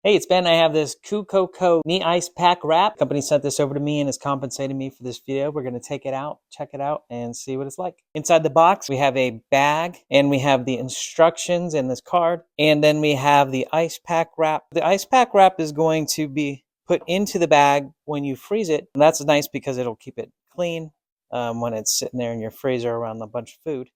Hey, it's Ben. I have this CooCoCo knee ice pack wrap. The company sent this over to me and is compensating me for this video. We're going to take it out, check it out, and see what it's like. Inside the box, we have a bag, and we have the instructions and this card, and then we have the ice pack wrap. The ice pack wrap is going to be put into the bag when you freeze it, and that's nice because it'll keep it clean when it's sitting there in your freezer around a bunch of food.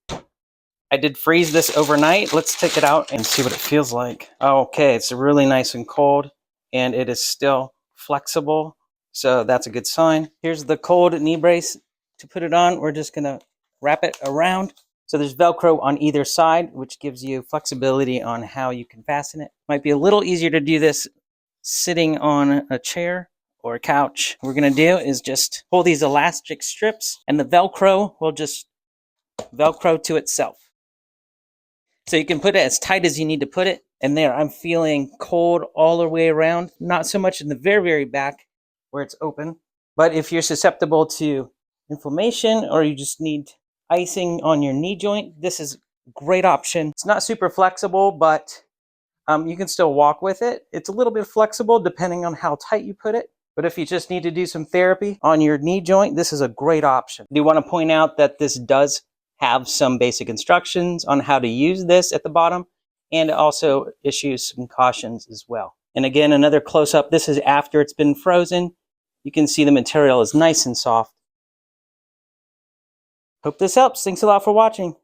I did freeze this overnight. Let's take it out and see what it feels like. Okay, it's really nice and cold, and it is still flexible, so that's a good sign. Here's the cold knee brace to put it on. We're just gonna wrap it around. So there's Velcro on either side, which gives you flexibility on how you can fasten it. Might be a little easier to do this sitting on a chair or a couch. What we're gonna do is just pull these elastic strips, and the Velcro will just Velcro to itself. So you can put it as tight as you need to put it. And there, I'm feeling cold all the way around. Not so much in the very, very back where it's open. But if you're susceptible to inflammation or you just need icing on your knee joint, this is a great option. It's not super flexible, but you can still walk with it. It's a little bit flexible depending on how tight you put it. But if you just need to do some therapy on your knee joint, this is a great option. I do want to point out that this does have some basic instructions on how to use this at the bottom, and it also issues some cautions as well. And again, another close-up. This is after it's been frozen. You can see the material is nice and soft. Hope this helps. Thanks a lot for watching.